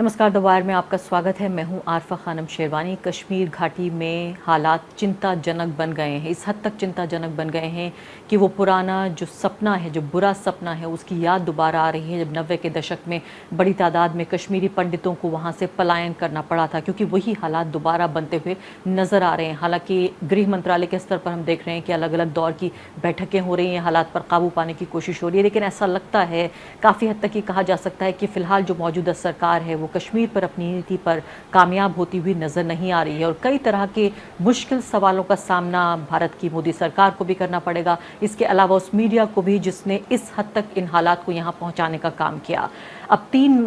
नमस्कार दोबारा में आपका स्वागत है। मैं हूं आरफा खानम शेरवानी। कश्मीर घाटी में हालात चिंताजनक बन गए हैं, इस हद तक चिंताजनक बन गए हैं कि वो पुराना जो सपना है, जो बुरा सपना है, उसकी याद दोबारा आ रही है। जब 90 के दशक में बड़ी तादाद में कश्मीरी पंडितों को वहां से पलायन करना पड़ा था, क्योंकि वही हालात दोबारा बनते हुए नजर आ रहे हैं। हालांकि गृह मंत्रालय के स्तर पर हम देख रहे हैं कि अलग अलग दौर की बैठकें हो रही हैं, हालात पर काबू पाने की कोशिश हो रही है, लेकिन ऐसा लगता है काफ़ी हद तक ये कहा जा सकता है कि फ़िलहाल जो मौजूदा सरकार है वो कश्मीर पर अपनी नीति पर कामयाब होती हुई नज़र नहीं आ रही है। और कई तरह के मुश्किल सवालों का सामना भारत की मोदी सरकार को भी करना पड़ेगा, इसके अलावा उस मीडिया को भी जिसने इस हद तक इन हालात को यहाँ पहुँचाने का काम किया। अब 3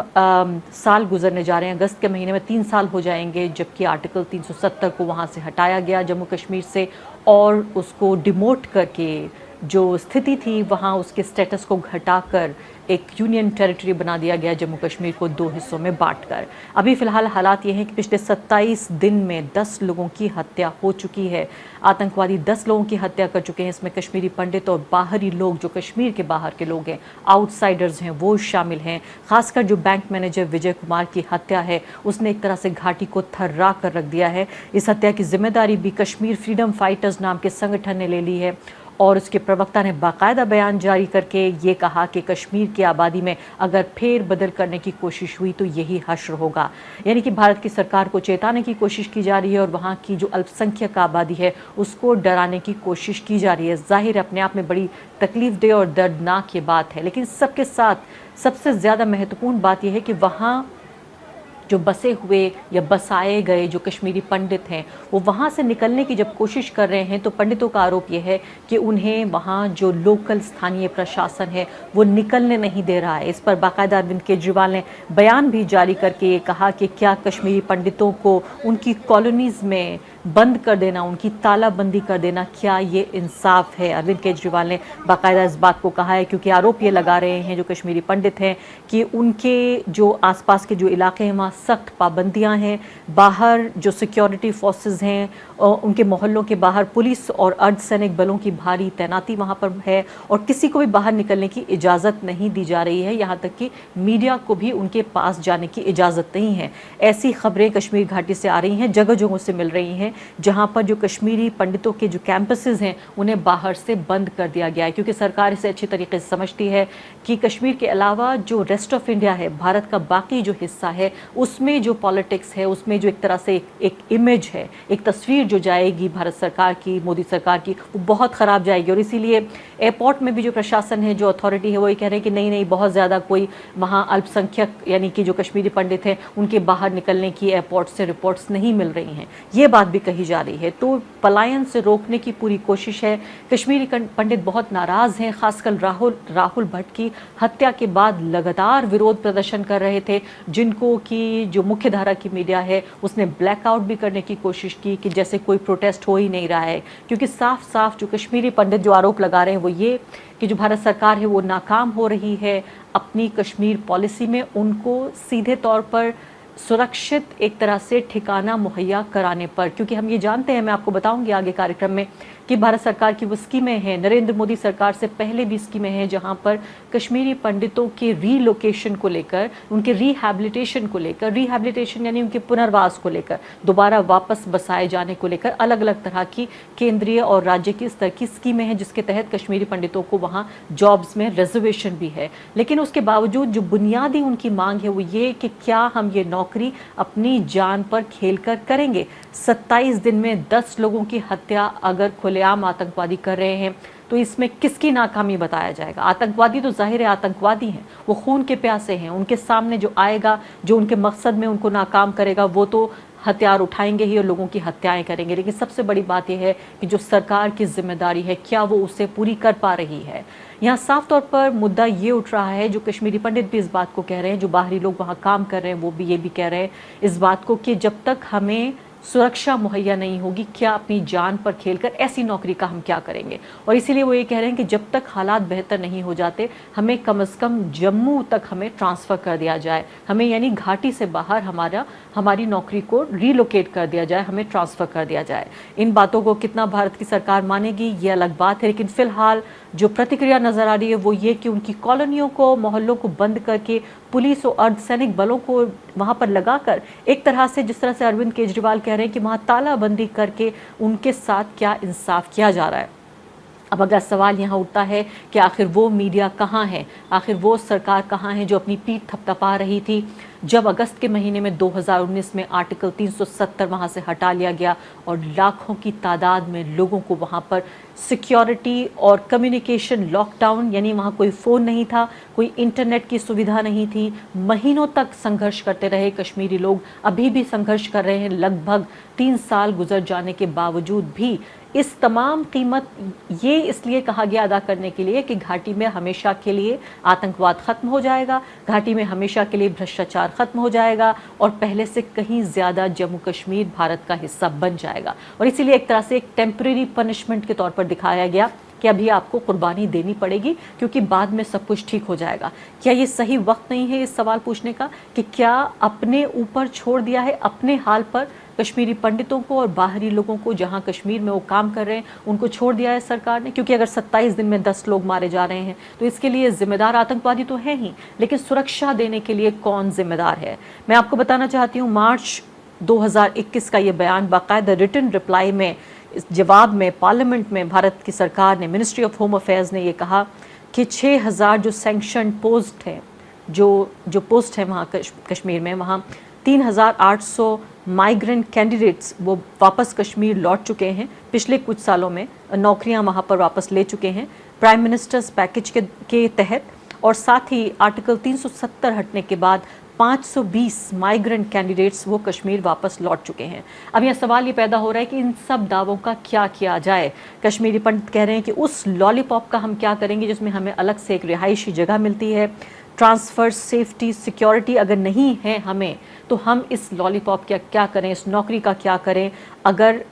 साल गुजरने जा रहे हैं, अगस्त के महीने में 3 साल हो जाएंगे जबकि आर्टिकल 370 को वहाँ से हटाया गया जम्मू कश्मीर से, और उसको डिमोट करके जो स्थिति थी वहाँ उसके स्टेटस को घटाकर एक यूनियन टेरिटरी बना दिया गया, जम्मू कश्मीर को 2 हिस्सों में बांटकर। अभी फ़िलहाल हालात ये हैं कि पिछले 27 दिन में 10 लोगों की हत्या हो चुकी है। आतंकवादी 10 लोगों की हत्या कर चुके हैं, इसमें कश्मीरी पंडित और बाहरी लोग, जो कश्मीर के बाहर के लोग हैं, आउटसाइडर्स हैं, वो शामिल हैं। खासकर जो बैंक मैनेजर विजय कुमार की हत्या है, उसने एक तरह से घाटी को थर्रा कर रख दिया है। इस हत्या की जिम्मेदारी भी कश्मीर फ्रीडम फाइटर्स नाम के संगठन ने ले ली है, और उसके प्रवक्ता ने बाकायदा बयान जारी करके ये कहा कि कश्मीर की आबादी में अगर फेर बदल करने की कोशिश हुई तो यही हश्र होगा। यानी कि भारत की सरकार को चेताने की कोशिश की जा रही है और वहाँ की जो अल्पसंख्यक आबादी है उसको डराने की कोशिश की जा रही है। जाहिर अपने आप में बड़ी तकलीफदेह और दर्दनाक ये बात है, लेकिन सबके साथ सबसे ज़्यादा महत्वपूर्ण बात यह है कि वहाँ जो बसे हुए या बसाए गए जो कश्मीरी पंडित हैं वो वहाँ से निकलने की जब कोशिश कर रहे हैं तो पंडितों का आरोप ये है कि उन्हें वहाँ जो लोकल स्थानीय प्रशासन है वो निकलने नहीं दे रहा है। इस पर बाकायदा अरविंद केजरीवाल ने बयान भी जारी करके ये कहा कि क्या कश्मीरी पंडितों को उनकी कॉलोनीज़ में बंद कर देना, उनकी तालाबंदी कर देना, क्या ये इंसाफ है? अरविंद केजरीवाल ने बाकायदा इस बात को कहा है, क्योंकि आरोप ये लगा रहे हैं जो कश्मीरी पंडित हैं कि उनके जो आसपास के जो इलाके हैं वहाँ सख्त पाबंदियां हैं। बाहर जो सिक्योरिटी फोर्सेस हैं उनके मोहल्लों के बाहर पुलिस और अर्धसैनिक बलों की भारी तैनाती वहाँ पर है, और किसी को भी बाहर निकलने की इजाज़त नहीं दी जा रही है। यहाँ तक कि मीडिया को भी उनके पास जाने की इजाज़त नहीं है। ऐसी खबरें कश्मीर घाटी से आ रही हैं, जगह जगहों से मिल रही हैं, जहां पर जो कश्मीरी पंडितों के जो कैंपसेस हैं उन्हें बाहर से बंद कर दिया गया है, क्योंकि सरकार इसे अच्छी तरीके से समझती है कि कश्मीर के अलावा जो रेस्ट ऑफ इंडिया है, भारत का बाकी जो हिस्सा है, उसमें जो पॉलिटिक्स है, उसमें जो एक तरह से एक इमेज है, एक तस्वीर जो जाएगी भारत सरकार की, मोदी सरकार की, वो बहुत ख़राब जाएगी। और इसीलिए एयरपोर्ट में भी जो प्रशासन है, जो अथॉरिटी है, वो ये कह रहे हैं कि नहीं नहीं, बहुत ज़्यादा कोई वहाँ अल्पसंख्यक यानी कि जो कश्मीरी पंडित हैं उनके बाहर निकलने की एयरपोर्ट से रिपोर्ट्स नहीं मिल रही हैं, ये बात भी कही जा रही है। तो पलायन से रोकने की पूरी कोशिश है। कश्मीरी पंडित बहुत नाराज़ हैं, खासकर राहुल भट्ट की हत्या के बाद लगातार विरोध प्रदर्शन कर रहे थे, जिनको कि जो मुख्य धारा की मीडिया है उसने ब्लैकआउट भी करने की कोशिश की कि जैसे कोई प्रोटेस्ट हो ही नहीं रहा है, क्योंकि साफ साफ जो कश्मीरी पंडित जो आरोप लगा रहे हैं वो ये कि जो भारत सरकार है वो नाकाम हो रही है अपनी कश्मीर पॉलिसी में, उनको सीधे तौर पर सुरक्षित एक तरह से ठिकाना मुहैया कराने पर। क्योंकि हम ये जानते हैं, मैं आपको बताऊंगी आगे कार्यक्रम में, कि भारत सरकार की वो स्कीमें हैं, नरेंद्र मोदी सरकार से पहले भी स्कीमें हैं जहां पर कश्मीरी पंडितों के रीलोकेशन को लेकर, उनके रिहैबिलिटेशन को लेकर, रिहैबिलिटेशन यानी उनके पुनर्वास को लेकर, दोबारा वापस बसाए जाने को लेकर अलग अलग तरह की केंद्रीय और राज्य की स्तर की स्कीमें हैं, जिसके तहत कश्मीरी पंडितों को वहाँ जॉब्स में रिजर्वेशन भी है। लेकिन उसके बावजूद जो बुनियादी उनकी मांग है वो ये कि क्या हम ये नौकरी अपनी जान पर खेल कर करेंगे। 27 दिन में 10 लोगों की हत्या अगर खुलेआम आतंकवादी कर रहे हैं तो इसमें किसकी नाकामी बताया जाएगा? आतंकवादी तो जाहिर है आतंकवादी हैं, वो खून के प्यासे हैं, उनके सामने जो आएगा, जो उनके मकसद में उनको नाकाम करेगा, वो तो हथियार उठाएंगे ही और लोगों की हत्याएं करेंगे। लेकिन सबसे बड़ी बात यह है कि जो सरकार की जिम्मेदारी है, क्या वो उसे पूरी कर पा रही है? यहाँ साफ तौर पर मुद्दा ये उठ रहा है, जो कश्मीरी पंडित भी इस बात को कह रहे हैं, जो बाहरी लोग वहाँ काम कर रहे हैं वो भी ये भी कह रहे हैं इस बात को कि जब तक हमें सुरक्षा मुहैया नहीं होगी, क्या अपनी जान पर खेलकर ऐसी नौकरी का हम क्या करेंगे। और इसीलिए वो ये कह रहे हैं कि जब तक हालात बेहतर नहीं हो जाते, हमें कम से कम जम्मू तक हमें ट्रांसफ़र कर दिया जाए, हमें यानी घाटी से बाहर हमारी नौकरी को रीलोकेट कर दिया जाए, हमें ट्रांसफ़र कर दिया जाए। इन बातों को कितना भारत की सरकार मानेगी ये अलग बात है, लेकिन फ़िलहाल जो प्रतिक्रिया नज़र आ रही है वो ये कि उनकी कॉलोनियों को, मोहल्लों को बंद करके पुलिस और अर्धसैनिक बलों को वहाँ पर लगाकर एक तरह से, जिस तरह से अरविंद केजरीवाल कह रहे हैं कि वहाँ तालाबंदी करके उनके साथ क्या इंसाफ किया जा रहा है। अब अगर सवाल यहाँ उठता है कि आखिर वो मीडिया कहाँ है, आखिर वो सरकार कहाँ है जो अपनी पीठ थपथपा रही थी जब अगस्त के महीने में 2019 में आर्टिकल 370 वहाँ से हटा लिया गया और लाखों की तादाद में लोगों को वहाँ पर सिक्योरिटी और कम्युनिकेशन लॉकडाउन, यानी वहाँ कोई फ़ोन नहीं था, कोई इंटरनेट की सुविधा नहीं थी, महीनों तक संघर्ष करते रहे कश्मीरी लोग, अभी भी संघर्ष कर रहे हैं। लगभग 3 साल गुजर जाने के बावजूद भी इस तमाम कीमत ये इसलिए कहा गया अदा करने के लिए कि घाटी में हमेशा के लिए आतंकवाद ख़त्म हो जाएगा, घाटी में हमेशा के लिए भ्रष्टाचार ख़त्म हो जाएगा और पहले से कहीं ज़्यादा जम्मू कश्मीर भारत का हिस्सा बन जाएगा। और इसीलिए एक तरह से एक टेम्परेरी पनिशमेंट के तौर पर दिखाया गया कि अभी आपको कुर्बानी देनी पड़ेगी क्योंकि बाद में सब कुछ ठीक हो जाएगा। क्या ये सही वक्त नहीं है इस सवाल पूछने का कि क्या अपने ऊपर छोड़ दिया है, अपने हाल पर कश्मीरी पंडितों को और बाहरी लोगों को, जहां कश्मीर में वो काम कर रहे हैं, उनको छोड़ दिया है सरकार ने? क्योंकि अगर 27 दिन में 10 लोग मारे जा रहे हैं तो इसके लिए जिम्मेदार आतंकवादी तो है ही, लेकिन सुरक्षा देने के लिए कौन जिम्मेदार है? मैं आपको बताना चाहती हूँ, मार्च 2021 का ये बयान बाकायदा रिटन रिप्लाई में, इस जवाब में पार्लियामेंट में भारत की सरकार ने, मिनिस्ट्री ऑफ होम अफेयर्स ने ये कहा कि 6000 जो सैंक्शन पोस्ट हैं, जो पोस्ट है वहाँ कश्मीर में, वहाँ 3800 माइग्रेंट कैंडिडेट्स वो वापस कश्मीर लौट चुके हैं। पिछले कुछ सालों में नौकरियां वहाँ पर वापस ले चुके हैं प्राइम मिनिस्टर्स पैकेज के तहत, और साथ ही आर्टिकल 370 हटने के बाद 520 माइग्रेंट कैंडिडेट्स वो कश्मीर वापस लौट चुके हैं। अब यह सवाल ये पैदा हो रहा है कि इन सब दावों का क्या किया जाए। कश्मीरी पंडित कह रहे हैं कि उस लॉलीपॉप का हम क्या करेंगे जिसमें हमें अलग से एक रिहायशी जगह मिलती है, ट्रांसफ़र, सेफ्टी, सिक्योरिटी अगर नहीं है हमें तो हम इस लॉलीपॉप का क्या करें, इस नौकरी का क्या करें अगर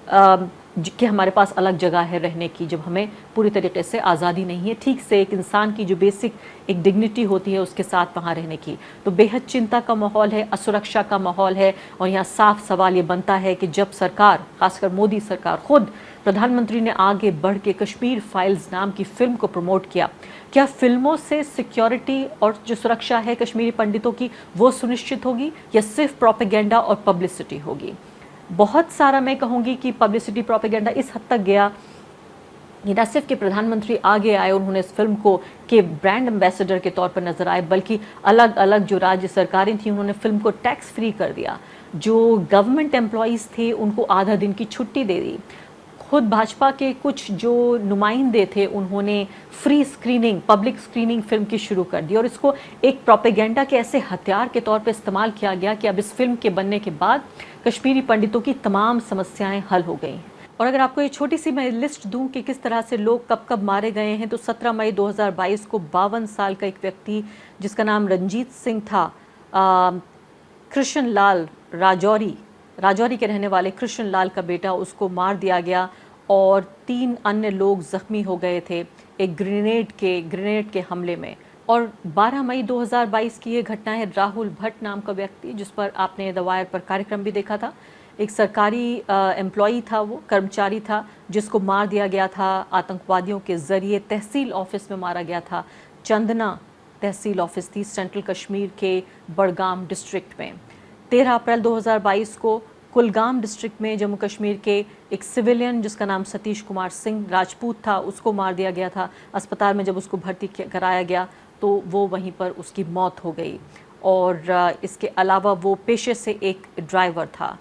कि हमारे पास अलग जगह है रहने की, जब हमें पूरी तरीके से आज़ादी नहीं है ठीक से एक इंसान की जो बेसिक एक डिग्निटी होती है उसके साथ वहाँ रहने की। तो बेहद चिंता का माहौल है, असुरक्षा का माहौल है। और यहाँ साफ सवाल ये बनता है कि जब सरकार, खासकर मोदी सरकार, खुद प्रधानमंत्री ने आगे बढ़ के कश्मीर फाइल्स नाम की फिल्म को प्रमोट किया, क्या फिल्मों से सिक्योरिटी और जो सुरक्षा है कश्मीरी पंडितों की वो सुनिश्चित होगी या सिर्फ प्रोपेगेंडा और पब्लिसिटी होगी? बहुत सारा मैं कहूँगी कि पब्लिसिटी, प्रोपेगेंडा इस हद तक गया ये न सिर्फ कि प्रधानमंत्री आगे आए, उन्होंने इस फिल्म को के ब्रांड एम्बेसडर के तौर पर नजर आए, बल्कि अलग अलग जो राज्य सरकारें थी उन्होंने फिल्म को टैक्स फ्री कर दिया। जो गवर्नमेंट एम्प्लॉइज़ थे उनको आधा दिन की छुट्टी दे दी। खुद भाजपा के कुछ जो नुमाइंदे थे उन्होंने free screening, public screening film की शुरू कर दी और इसको एक प्रोपेगेंडा के ऐसे हथियार के तौर पर इस्तेमाल किया गया कि अब इस फिल्म के बनने के बाद कश्मीरी पंडितों की तमाम समस्याएं हल हो गई हैं। और अगर आपको ये छोटी सी मैं लिस्ट दूं कि किस तरह से लोग कब कब मारे गए हैं, तो 17 मई 2022 को 52 साल का एक व्यक्ति जिसका नाम रंजीत सिंह था, कृष्ण लाल राजौरी के रहने वाले कृष्ण लाल का बेटा, उसको मार दिया गया और 3 अन्य लोग जख्मी हो गए थे एक ग्रेनेड के हमले में। और 12 मई 2022 की ये घटना है, राहुल भट्ट नाम का व्यक्ति जिस पर आपने द वायर पर कार्यक्रम भी देखा था, एक सरकारी एम्प्लॉई था, वो कर्मचारी था जिसको मार दिया गया था आतंकवादियों के ज़रिए। तहसील ऑफिस में मारा गया था, चंदना तहसील ऑफिस थी सेंट्रल कश्मीर के बड़गाम डिस्ट्रिक्ट में। 13 अप्रैल 2022 को कुलगाम डिस्ट्रिक्ट में जम्मू कश्मीर के एक सिविलियन जिसका नाम सतीश कुमार सिंह राजपूत था, उसको मार दिया गया था। अस्पताल में जब उसको भर्ती कराया गया तो वो वहीं पर उसकी मौत हो गई। और इसके अलावा वो पेशे से एक ड्राइवर था।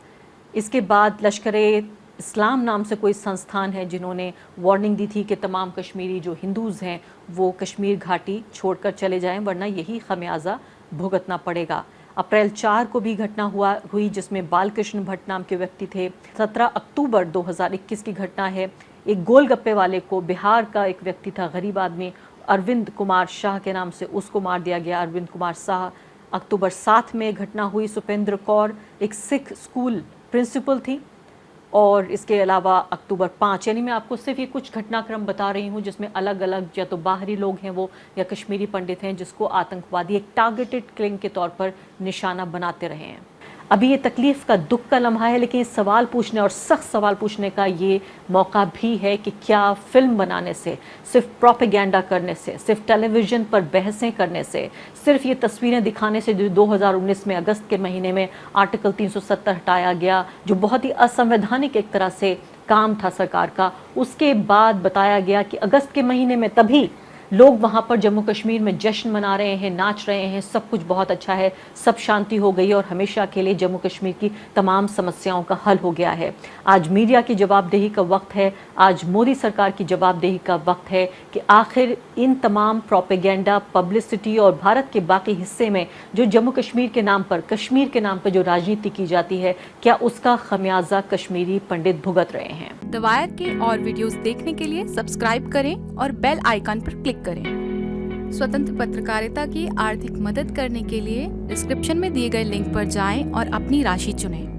इसके बाद लश्कर-ए-इस्लाम नाम से कोई संस्थान है जिन्होंने वार्निंग दी थी कि तमाम कश्मीरी जो हिंदूज़ हैं वो कश्मीर घाटी छोड़कर चले जाएं वरना यही खमियाजा भुगतना पड़ेगा। अप्रैल 4 को भी घटना हुई जिसमें बालकृष्ण भट्ट नाम के व्यक्ति थे। 17 अक्टूबर 2021 की घटना है, एक गोलगप्पे वाले को, बिहार का एक व्यक्ति था, गरीब आदमी, अरविंद कुमार शाह के नाम से, उसको मार दिया गया। अरविंद कुमार शाह। अक्टूबर 7 में घटना हुई, सुपेंद्र कौर एक सिख स्कूल प्रिंसिपल थी। और इसके अलावा अक्टूबर 5, यानी मैं आपको सिर्फ ये कुछ घटनाक्रम बता रही हूँ जिसमें अलग अलग या तो बाहरी लोग हैं वो या कश्मीरी पंडित हैं जिसको आतंकवादी एक टारगेटेड किलिंग के तौर पर निशाना बनाते रहे हैं। अभी ये तकलीफ़ का, दुख का लम्हा है, लेकिन सवाल पूछने और सख्त सवाल पूछने का ये मौका भी है कि क्या फ़िल्म बनाने से, सिर्फ प्रोपेगेंडा करने से, सिर्फ टेलीविज़न पर बहसें करने से, सिर्फ ये तस्वीरें दिखाने से, जो 2019 में अगस्त के महीने में आर्टिकल 370 हटाया गया, जो बहुत ही असंवैधानिक एक तरह से काम था सरकार का, उसके बाद बताया गया कि अगस्त के महीने में तभी लोग वहाँ पर जम्मू कश्मीर में जश्न मना रहे हैं, नाच रहे हैं, सब कुछ बहुत अच्छा है, सब शांति हो गई और हमेशा के लिए जम्मू कश्मीर की तमाम समस्याओं का हल हो गया है। आज मीडिया की जवाबदेही का वक्त है, आज मोदी सरकार की जवाबदेही का वक्त है कि आखिर इन तमाम प्रोपेगेंडा, पब्लिसिटी और भारत के बाकी हिस्से में जो जम्मू कश्मीर के नाम पर, कश्मीर के नाम पर जो राजनीति की जाती है, क्या उसका खमियाजा कश्मीरी पंडित भुगत रहे हैं। द वायर के और वीडियोस देखने के लिए सब्सक्राइब करें और बेल आइकन पर क्लिक करें। स्वतंत्र पत्रकारिता की आर्थिक मदद करने के लिए डिस्क्रिप्शन में दिए गए लिंक पर जाएं और अपनी राशि चुनें।